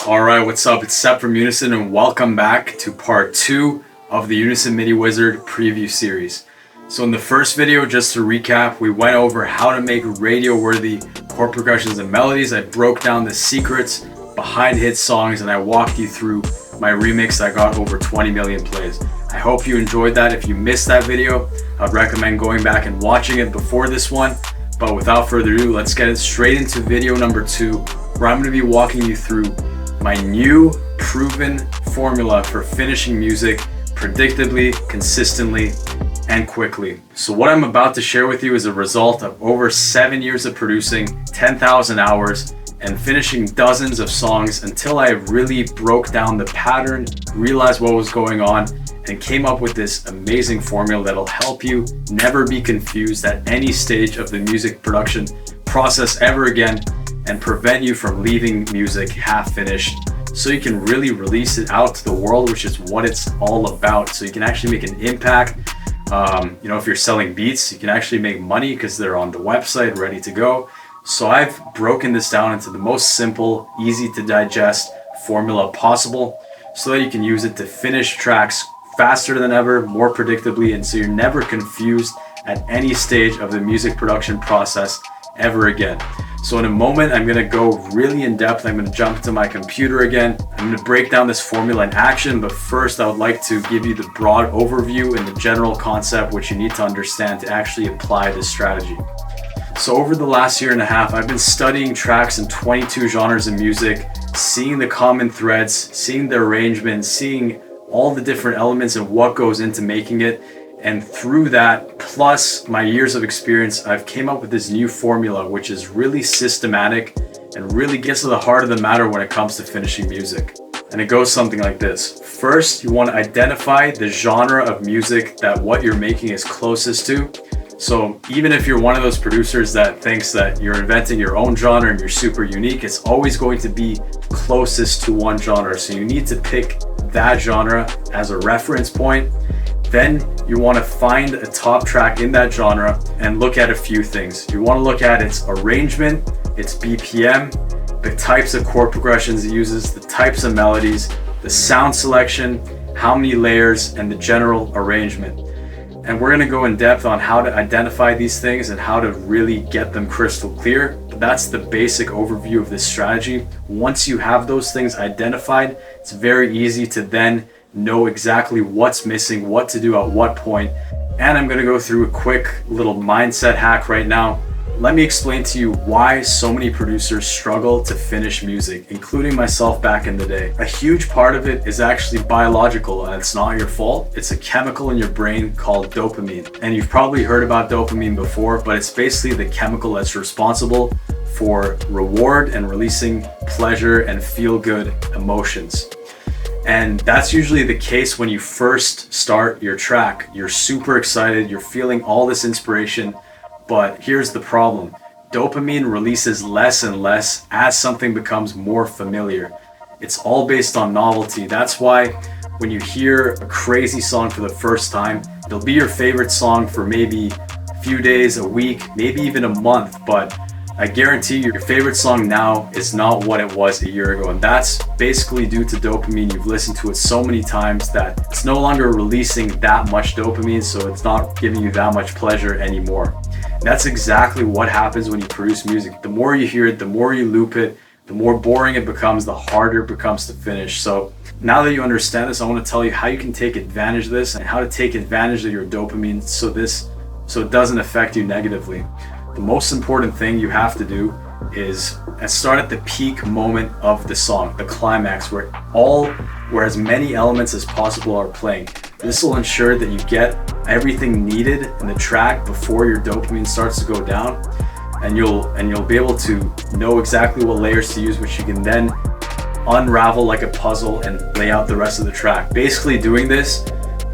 Alright, what's up? It's Sep from Unison and welcome back to part 2 of the Unison MIDI Wizard preview series. So in the first video, just to recap, we went over how to make radio-worthy chord progressions and melodies. I broke down the secrets behind hit songs and I walked you through my remix that got over 20 million plays. I hope you enjoyed that. If you missed that video, I'd recommend going back and watching it before this one. But without further ado, let's get it straight into video number 2, where I'm going to be walking you through my new proven formula for finishing music predictably, consistently, and quickly. So what I'm about to share with you is a result of over 7 years of producing 10,000 hours and finishing dozens of songs until I really broke down the pattern, realized what was going on, and came up with this amazing formula that'll help you never be confused at any stage of the music production process ever again, and prevent you from leaving music half finished, so you can really release it out to the world, which is what it's all about. So you can actually make an impact. If you're selling beats, you can actually make money because they're on the website ready to go. So I've broken this down into the most simple, easy to digest formula possible so that you can use it to finish tracks faster than ever, more predictably, and so you're never confused at any stage of the music production process ever again. So in a moment, I'm gonna go really in depth. I'm gonna jump to my computer again. I'm gonna break down this formula in action, but first I would like to give you the broad overview and the general concept which you need to understand to actually apply this strategy. So over the last year and a half, I've been studying tracks in 22 genres of music, seeing the common threads, seeing the arrangement, seeing all the different elements and what goes into making it. And through that, plus my years of experience, I've came up with this new formula, which is really systematic and really gets to the heart of the matter when it comes to finishing music. And it goes something like this. First, you want to identify the genre of music that what you're making is closest to. So even if you're one of those producers that thinks that you're inventing your own genre and you're super unique, it's always going to be closest to one genre. So you need to pick that genre as a reference point. Then you want to find a top track in that genre and look at a few things. You want to look at its arrangement, its BPM, the types of chord progressions it uses, the types of melodies, the sound selection, how many layers, and the general arrangement. And we're going to go in depth on how to identify these things and how to really get them crystal clear. But that's the basic overview of this strategy. Once you have those things identified, it's very easy to then know exactly what's missing, what to do at what point. And I'm going to go through a quick little mindset hack right now. Let me explain to you why so many producers struggle to finish music, including myself back in the day. A huge part of it is actually biological, and it's not your fault. It's a chemical in your brain called dopamine. And you've probably heard about dopamine before, but it's basically the chemical that's responsible for reward and releasing pleasure and feel-good emotions. And that's usually the case when you first start your track. You're super excited, you're feeling all this inspiration, but here's the problem. Dopamine releases less and less as something becomes more familiar. It's all based on novelty. That's why when you hear a crazy song for the first time, it'll be your favorite song for maybe a few days, a week, maybe even a month, but I guarantee you, your favorite song now is not what it was a year ago. And that's basically due to dopamine. You've listened to it so many times that it's no longer releasing that much dopamine, so it's not giving you that much pleasure anymore. And that's exactly what happens when you produce music. The more you hear it, the more you loop it, the more boring it becomes, the harder it becomes to finish. So now that you understand this, I want to tell you how you can take advantage of this and how to take advantage of your dopamine so it doesn't affect you negatively. The most important thing you have to do is start at the peak moment of the song, the climax, where as many elements as possible are playing. This will ensure that you get everything needed in the track before your dopamine starts to go down, and you'll be able to know exactly what layers to use, which you can then unravel like a puzzle and lay out the rest of the track. Basically doing this,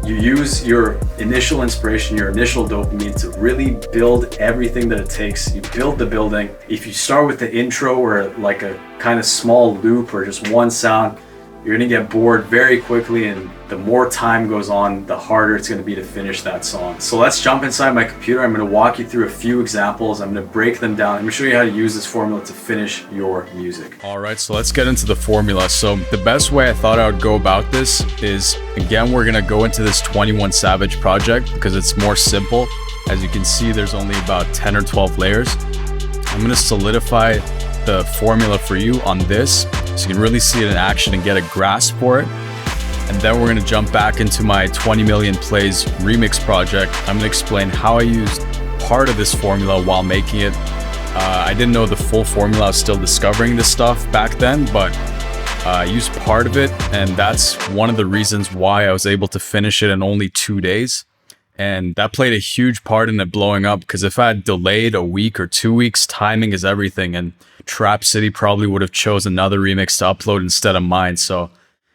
you use your initial inspiration, your initial dopamine to really build everything that it takes. You build the building. If you start with the intro or like a kind of small loop or just one sound, you're gonna get bored very quickly, and the more time goes on, the harder it's gonna be to finish that song. So let's jump inside my computer. I'm gonna walk you through a few examples. I'm gonna break them down. I'm gonna show you how to use this formula to finish your music. All right, so let's get into the formula. So the best way I thought I would go about this is, again, we're gonna go into this 21 Savage project because it's more simple. As you can see, there's only about 10 or 12 layers. I'm gonna solidify the formula for you on this so you can really see it in action and get a grasp for it. And then we're gonna jump back into my 20 million plays remix project. I'm gonna explain how I used part of this formula while making it. I didn't know the full formula. I was still discovering this stuff back then, but I used part of it, and that's one of the reasons why I was able to finish it in only 2 days. And that played a huge part in it blowing up, because if I had delayed a week or 2 weeks, timing is everything, and Trap City probably would have chose another remix to upload instead of mine. So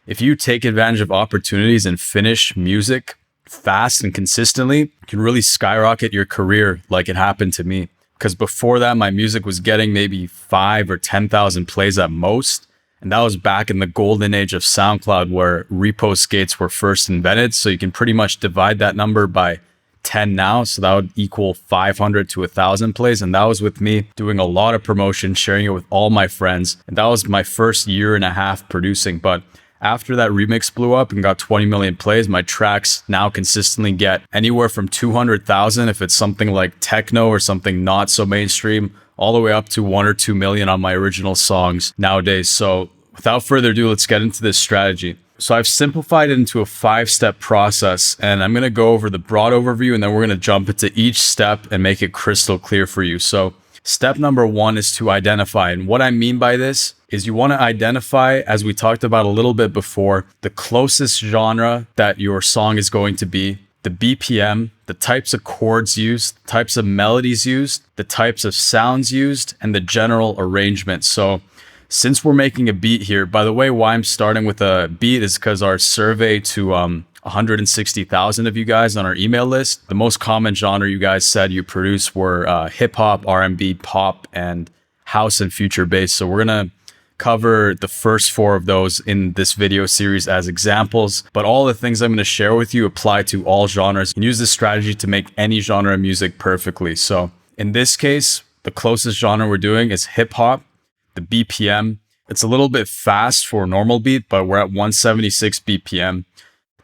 if you take advantage of opportunities and finish music fast and consistently, you can really skyrocket your career like it happened to me. Because before that, my music was getting maybe 5,000 or 10,000 plays at most. And that was back in the golden age of SoundCloud, where repost gates were first invented. So you can pretty much divide that number by 10 now. So that would equal 500 to 1,000 plays. And that was with me doing a lot of promotion, sharing it with all my friends. And that was my first year and a half producing. But after that remix blew up and got 20 million plays, my tracks now consistently get anywhere from 200,000 if it's something like techno or something not so mainstream, all the way up to 1 or 2 million on my original songs nowadays. So without further ado, let's get into this strategy. So I've simplified it into a 5-step process, and I'm going to go over the broad overview, and then we're going to jump into each step and make it crystal clear for you. So step number 1 is to identify. And what I mean by this is you want to identify, as we talked about a little bit before, the closest genre that your song is going to be, the BPM, the types of chords used, the types of melodies used, the types of sounds used, and the general arrangement. So since we're making a beat here, by the way, why I'm starting with a beat is because our survey to 160,000 of you guys on our email list, the most common genre you guys said you produce were hip hop, R&B, pop, and house and future bass. So we're going to cover the first 4 of those in this video series as examples, but all the things I'm going to share with you apply to all genres. You can use this strategy to make any genre of music perfectly. So in this case, the closest genre we're doing is hip hop. The BPM, it's a little bit fast for a normal beat, but we're at 176 BPM.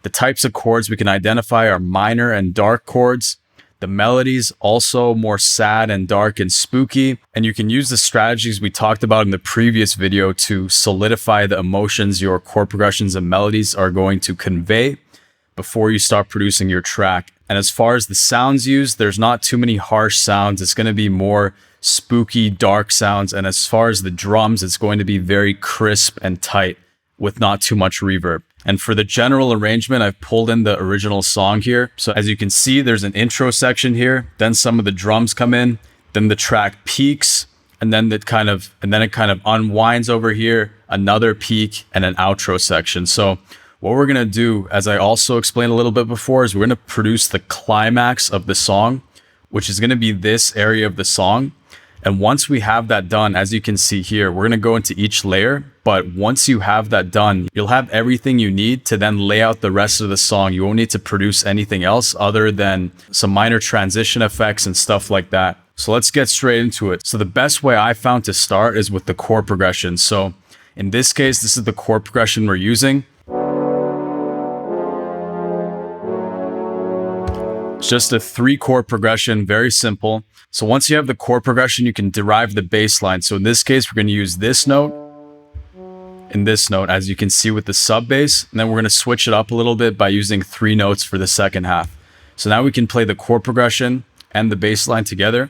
The types of chords we can identify are minor and dark chords. The melodies also more sad and dark and spooky. And you can use the strategies we talked about in the previous video to solidify the emotions your chord progressions and melodies are going to convey before you start producing your track. And as far as the sounds used, there's not too many harsh sounds. It's going to be more spooky, dark sounds. And as far as the drums, it's going to be very crisp and tight with not too much reverb. And for the general arrangement, I've pulled in the original song here. So as you can see, there's an intro section here. Then some of the drums come in. Then the track peaks, and then it kind of unwinds over here. Another peak and an outro section. So what we're gonna do, as I also explained a little bit before, is we're gonna produce the climax of the song, which is gonna be this area of the song. And once we have that done, as you can see here, we're going to go into each layer. But once you have that done, you'll have everything you need to then lay out the rest of the song. You won't need to produce anything else other than some minor transition effects and stuff like that. So let's get straight into it. So the best way I found to start is with the chord progression. So in this case, this is the chord progression we're using. It's just a 3-chord progression, very simple. So once you have the chord progression, you can derive the bass line. So in this case, we're going to use this note and this note, as you can see with the sub bass. And then we're going to switch it up a little bit by using 3 notes for the second half. So now we can play the chord progression and the bass line together.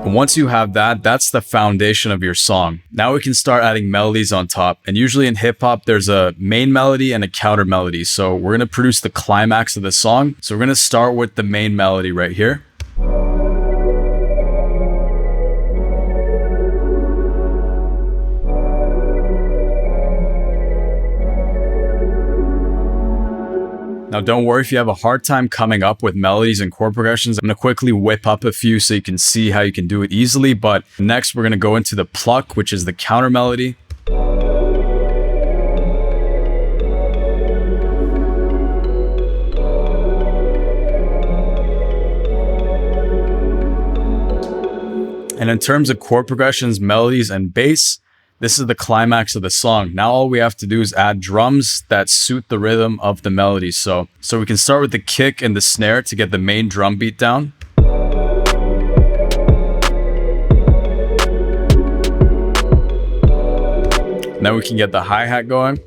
And once you have that, that's the foundation of your song. Now we can start adding melodies on top. And usually in hip hop, there's a main melody and a counter melody. So we're going to produce the climax of the song. So we're going to start with the main melody right here. Now don't worry if you have a hard time coming up with melodies and chord progressions. I'm going to quickly whip up a few so you can see how you can do it easily. But next we're going to go into the pluck, which is the counter melody. And in terms of chord progressions, melodies, and bass, this is the climax of the song. Now all we have to do is add drums that suit the rhythm of the melody. So we can start with the kick and the snare to get the main drum beat down. Then we can get the hi-hat going.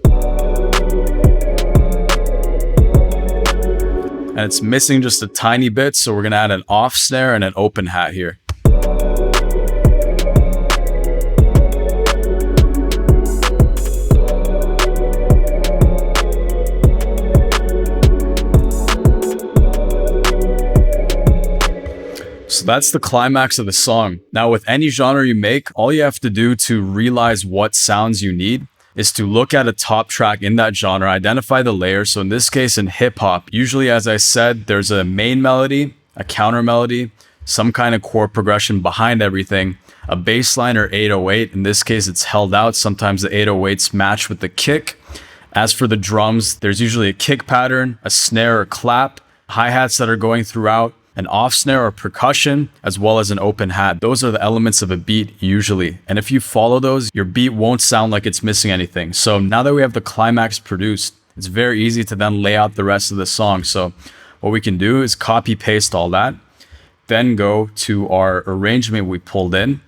And it's missing just a tiny bit, so we're gonna add an off snare and an open hat here. So that's the climax of the song. Now with any genre you make, all you have to do to realize what sounds you need is to look at a top track in that genre, identify the layer. So in this case, in hip hop, usually, as I said, there's a main melody, a counter melody, some kind of chord progression behind everything, a bass line or 808. In this case, it's held out. Sometimes the 808s match with the kick. As for the drums, there's usually a kick pattern, a snare or clap, hi-hats that are going throughout, an off snare or percussion, as well as an open hat. Those are the elements of a beat usually. And if you follow those, your beat won't sound like it's missing anything. So now that we have the climax produced, it's very easy to then lay out the rest of the song. So what we can do is copy paste all that, then go to our arrangement we pulled in,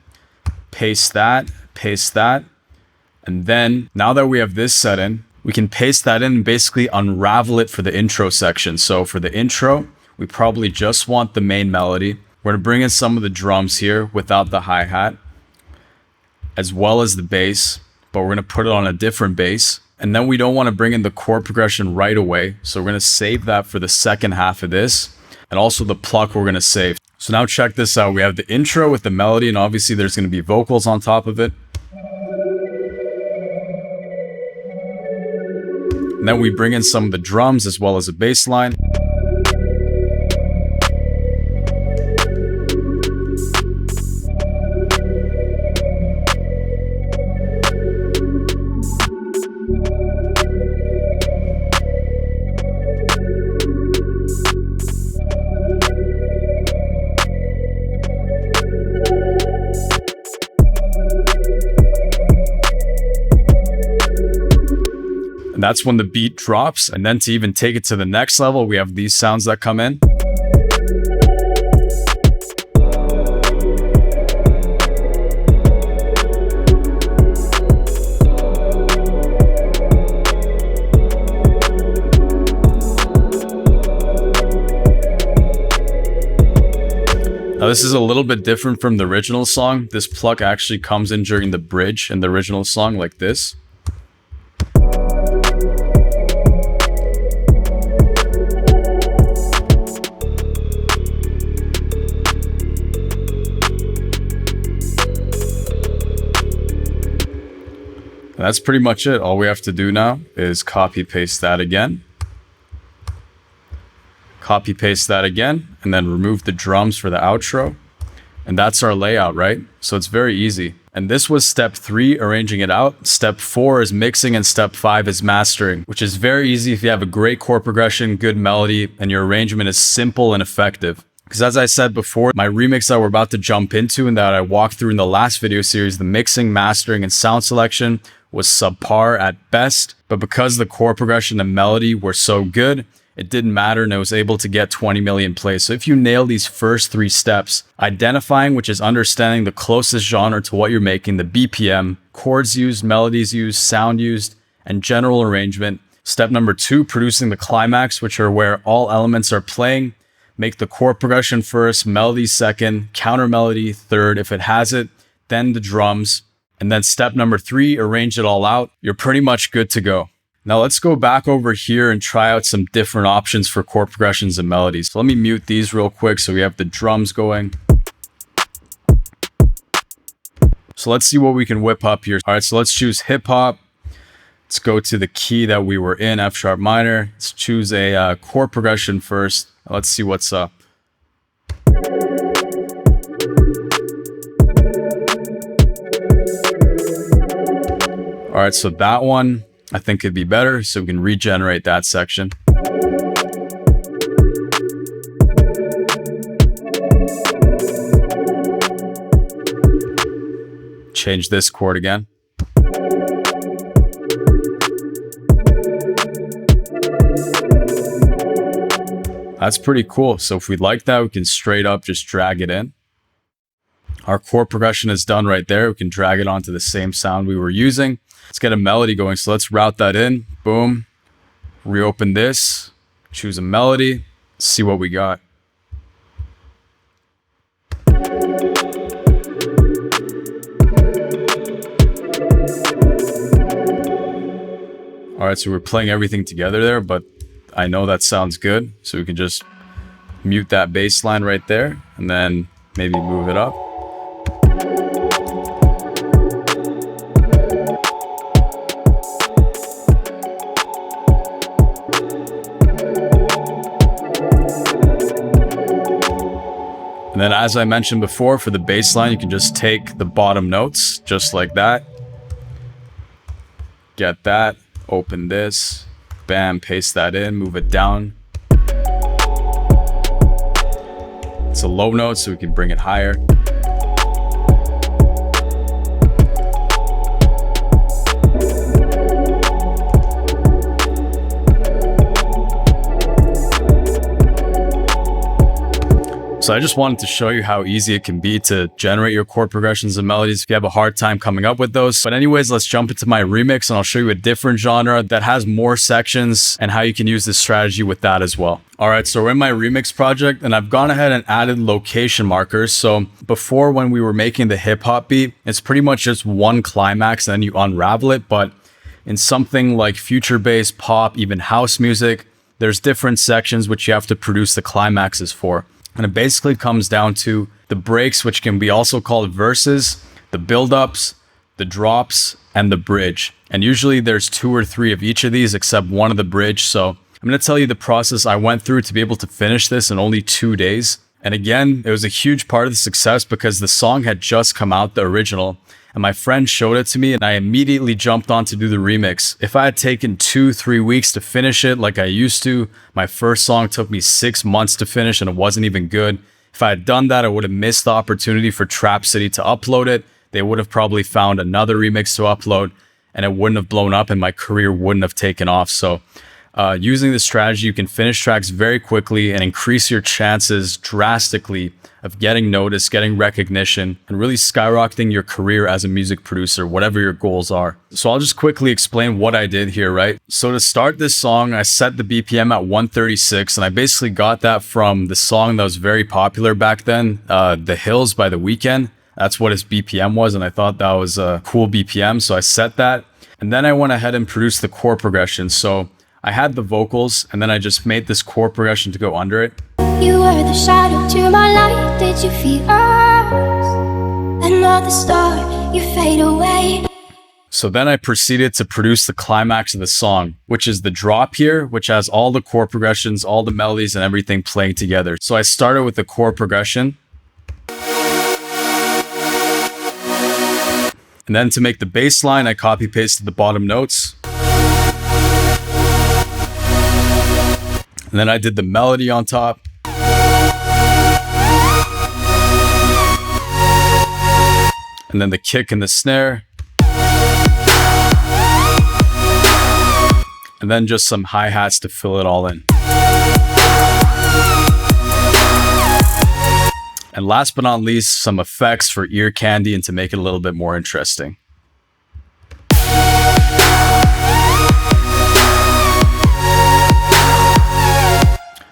paste that, and then now that we have this set in, we can paste that in and basically unravel it for the intro section. So for the intro, we probably just want the main melody. We're going to bring in some of the drums here without the hi-hat, as well as the bass, but we're going to put it on a different bass. And then we don't want to bring in the chord progression right away. So we're going to save that for the second half of this. And also the pluck we're going to save. So now check this out. We have the intro with the melody, and obviously there's going to be vocals on top of it. And then we bring in some of the drums as well as a bass line. And that's when the beat drops. And then to even take it to the next level, we have these sounds that come in. Now this is a little bit different from the original song. This pluck actually comes in during the bridge in the original song like this. That's pretty much it. All we have to do now is copy paste that again. Copy paste that again, and then remove the drums for the outro. And that's our layout, right? So it's very easy. And this was step 3, arranging it out. Step 4 is mixing, and step 5 is mastering, which is very easy if you have a great chord progression, good melody, and your arrangement is simple and effective. Because as I said before, my remix that we're about to jump into and that I walked through in the last video series, the mixing, mastering, and sound selection was subpar at best. But because the chord progression and melody were so good, it didn't matter, and it was able to get 20 million plays. So if you nail these first 3 steps, identifying, which is understanding the closest genre to what you're making, the BPM, chords used, melodies used, sound used, and general arrangement. Step number 2, producing the climax, which are where all elements are playing. Make the chord progression first, melody second, counter melody third if it has it, then the drums. And then step number 3, arrange it all out. You're pretty much good to go. Now let's go back over here and try out some different options for chord progressions and melodies. So let me mute these real quick so we have the drums going. So let's see what we can whip up here. All right, so let's choose hip hop. Let's go to the key that we were in, F sharp minor. Let's choose a chord progression first. Let's see what's up. All right, so that one I think could be better, so we can regenerate that section. Change this chord again. That's pretty cool. So if we like that, we can straight up just drag it in. Our chord progression is done right there. We can drag it onto the same sound we were using. Let's get a melody going. So let's route that in. Boom. Reopen this. Choose a melody. See what we got. All right, so we're playing everything together there, but I know that sounds good. So we can just mute that bass line right there and then maybe move it up. And then as I mentioned before, for the bass line, you can just take the bottom notes just like that. Get that, open this, bam, paste that in, move it down. It's a low note, so we can bring it higher. So I just wanted to show you how easy it can be to generate your chord progressions and melodies if you have a hard time coming up with those. But anyways, let's jump into my remix and I'll show you a different genre that has more sections and how you can use this strategy with that as well. All right, so we're in my remix project and I've gone ahead and added location markers. So before, when we were making the hip hop beat, it's pretty much just one climax and then you unravel it. But in something like future bass, pop, even house music, there's different sections which you have to produce the climaxes for. And it basically comes down to the breaks, which can be also called verses, the build-ups, the drops, and the bridge. And usually there's 2 or 3 of each of these except one of the bridge. So I'm going to tell you the process I went through to be able to finish this in only 2 days. And again, it was a huge part of the success because the song had just come out, the original, and my friend showed it to me and I immediately jumped on to do the remix. If I had taken 2-3 weeks to finish it like I used to, my first song took me 6 months to finish and it wasn't even good. If I had done that, I would have missed the opportunity for Trap City to upload it. They would have probably found another remix to upload and it wouldn't have blown up and my career wouldn't have taken off. So using this strategy, you can finish tracks very quickly and increase your chances drastically of getting noticed, getting recognition, and really skyrocketing your career as a music producer, whatever your goals are. So I'll just quickly explain what I did here, right? So to start this song, I set the BPM at 136, and I basically got that from the song that was very popular back then, The Hills by The Weeknd. That's what his BPM was, and I thought that was a cool BPM, so I set that. And then I went ahead and produced the chord progression. So I had the vocals, and then I just made this chord progression to go under it. You were the shadow to my light. Did you feel us? Another star, you fade away. So then I proceeded to produce the climax of the song, which is the drop here, which has all the chord progressions, all the melodies, and everything playing together. So I started with the chord progression. And then to make the bass line, I copy pasted the bottom notes. And then I did the melody on top. And then the kick and the snare. And then just some hi-hats to fill it all in. And last but not least, some effects for ear candy and to make it a little bit more interesting.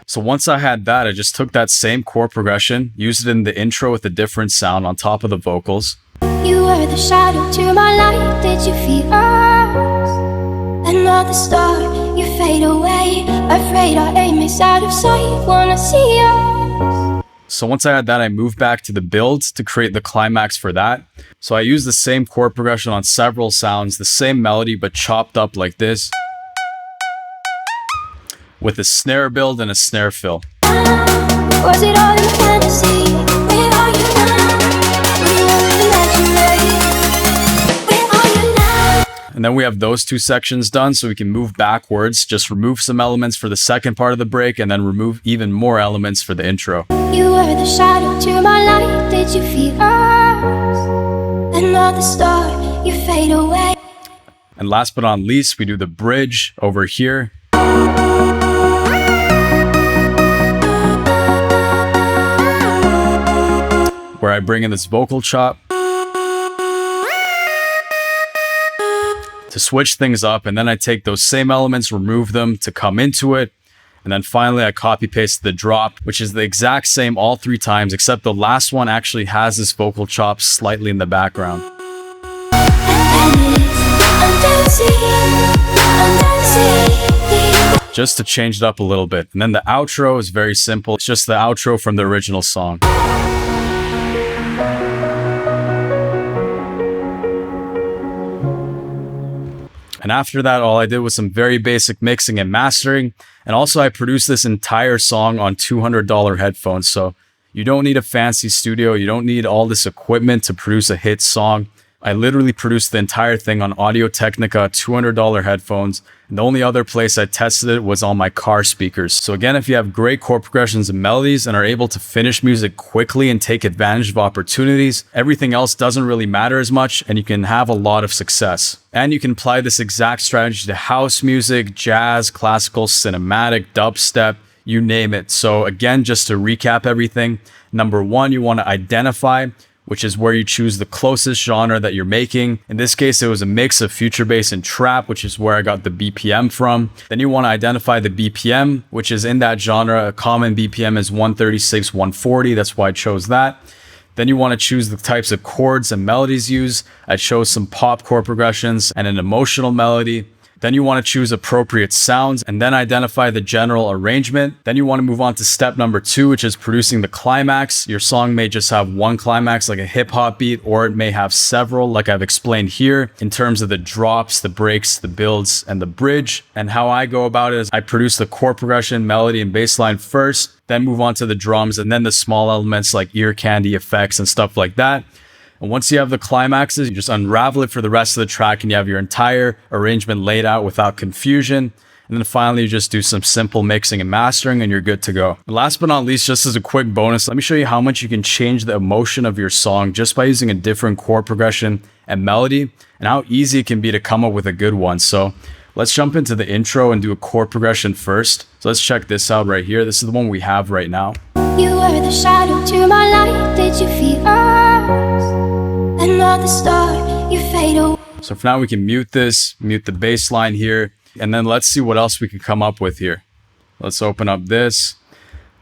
So once I had that, I just took that same chord progression, used it in the intro with a different sound on top of the vocals. You were the shadow to my light. Did you feel us? Another star, you fade away. Afraid our aim is out of sight. Wanna see us? So once I had that, I moved back to the build to create the climax for that. So I used the same chord progression on several sounds, the same melody, but chopped up like this, with a snare build and a snare fill. Was it all in fantasy? Where are you now? We were imaginary. Where are you now? And then we have those two sections done, so we can move backwards, just remove some elements for the second part of the break, and then remove even more elements for the intro. You were the shadow to my light. Did you feel us? Another star, you fade away. And last but not least, we do the bridge over here. Where I bring in this vocal chop to switch things up, and then I take those same elements, remove them to come into it, and then finally I copy paste the drop, which is the exact same all three times, except the last one actually has this vocal chop slightly in the background. Just to change it up a little bit. And then the outro is very simple. It's just the outro from the original song. And after that, all I did was some very basic mixing and mastering. And also I produced this entire song on $200 headphones. So you don't need a fancy studio. You don't need all this equipment to produce a hit song. I literally produced the entire thing on Audio-Technica $200 headphones. And the only other place I tested it was on my car speakers. So again, if you have great chord progressions and melodies and are able to finish music quickly and take advantage of opportunities, everything else doesn't really matter as much, and you can have a lot of success. And you can apply this exact strategy to house music, jazz, classical, cinematic, dubstep, you name it. So again, just to recap everything, number one, you want to identify, which is where you choose the closest genre that you're making. In this case, it was a mix of future bass and trap, which is where I got the BPM from. Then you want to identify the BPM, which is in that genre. A common BPM is 136, 140. That's why I chose that. Then you want to choose the types of chords and melodies used. I chose some pop chord progressions and an emotional melody. Then you want to choose appropriate sounds and then identify the general arrangement. Then you want to move on to step number two, which is producing the climax. Your song may just have one climax, like a hip hop beat, or it may have several, like I've explained here, in terms of the drops, the breaks, the builds, and the bridge. And how I go about it is I produce the chord progression, melody, and bass line first, then move on to the drums, and then the small elements like ear candy effects and stuff like that. And once you have the climaxes, you just unravel it for the rest of the track and you have your entire arrangement laid out without confusion. And then finally, you just do some simple mixing and mastering and you're good to go. And last but not least, just as a quick bonus, let me show you how much you can change the emotion of your song just by using a different chord progression and melody, and how easy it can be to come up with a good one. So let's jump into the intro and do a chord progression first. So let's check this out right here. This is the one we have right now. You were the shadow to my light. Did you feel us? Another star, you fade away. So for now, we can mute this, mute the bass line here, and then let's see what else we can come up with here. Let's open up this.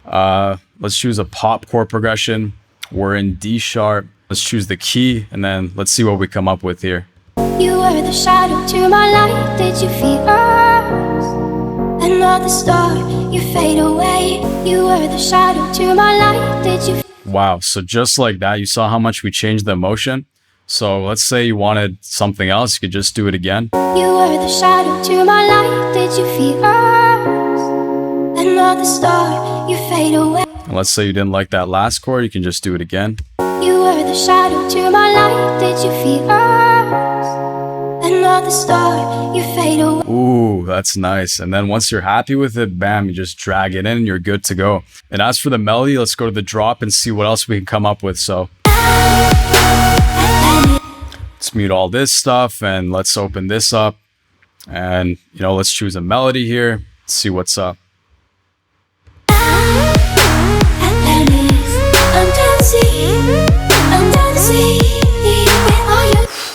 Let's choose a pop chord progression. We're in D sharp. Let's choose the key, and then let's see what we come up with here. You were the shadow to my light. Did you feel us? Another star, you fade away. You were the shadow to my light. Did you? Wow, so just like that, you saw how much we changed the emotion. So let's say you wanted something else, you could just do it again. You were the shadow to my light. Did you feel us? Another star, you fade away. And let's say you didn't like that last chord, you can just do it again. You were the shadow to my light. Did you feel us? Another star, you fade away. Ooh, that's nice. And then once you're happy with it, bam, you just drag it in and you're good to go. And as for the melody, let's go to the drop and see what else we can come up with. So let's mute all this stuff and let's open this up. And, let's choose a melody here. Let's see what's up.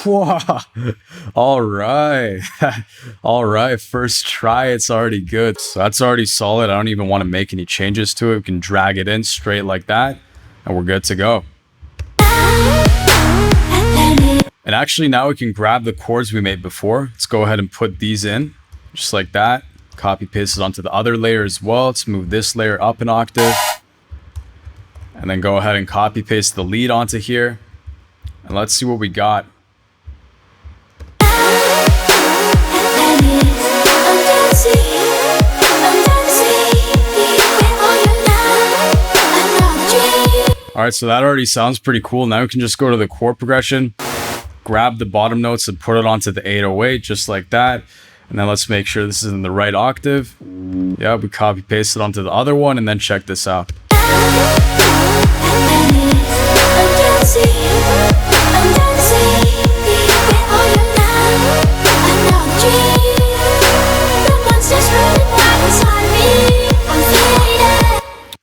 Wow. All right. All right. First try, it's already good. So that's already solid. I don't even want to make any changes to it. We can drag it in straight like that and we're good to go. And actually now we can grab the chords we made before. Let's go ahead and put these in just like that. Copy paste it onto the other layer as well. Let's move this layer up an octave. And and then go ahead and copy paste the lead onto here. And let's see what we got. All right, so that already sounds pretty cool. Now we can just go to the chord progression, grab the bottom notes and put it onto the 808 just like that. And then let's make sure this is in the right octave. Yeah, we copy paste it onto the other one, and then check this out.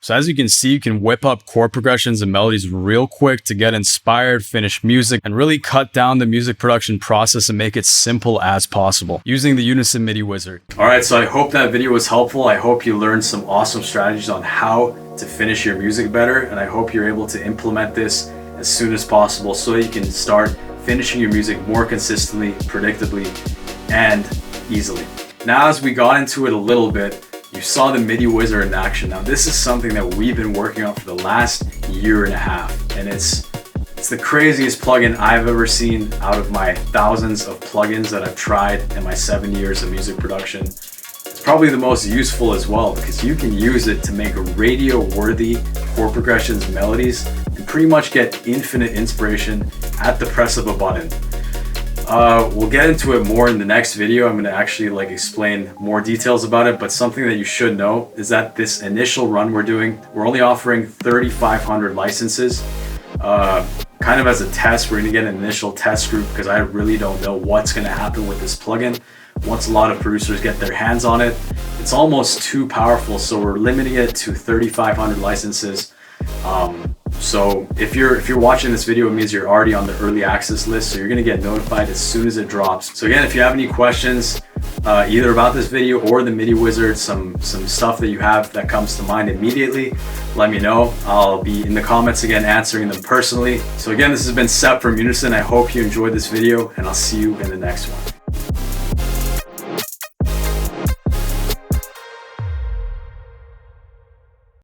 So as you can see, you can whip up chord progressions and melodies real quick to get inspired, finish music, and really cut down the music production process and make it simple as possible using the Unison MIDI Wizard. All right, so I hope that video was helpful. I hope you learned some awesome strategies on how to finish your music better, and I hope you're able to implement this as soon as possible so you can start finishing your music more consistently, predictably, and easily. Now, as we got into it a little bit, you saw the MIDI Wizard in action. Now, this is something that we've been working on for the last year and a half, and it's the craziest plugin I've ever seen out of my thousands of plugins that I've tried in my 7 years of music production. It's probably the most useful as well because you can use it to make radio-worthy chord progressions, melodies, and pretty much get infinite inspiration at the press of a button. We'll get into it more in the next video. I'm going to actually explain more details about it, but something that you should know is that this initial run we're only offering 3,500 licenses. Kind of as a test, we're going to get an initial test group because I really don't know what's going to happen with this plugin. Once a lot of producers get their hands on it, it's almost too powerful, so we're limiting it to 3,500 licenses. So if you're watching this video, it means you're already on the early access list, so you're gonna get notified as soon as it drops. So again, if you have any questions, either about this video or the MIDI Wizard, some stuff that you have that comes to mind immediately, let me know. I'll be in the comments again answering them personally. So again, this has been Sep from Unison. I hope you enjoyed this video, and I'll see you in the next one.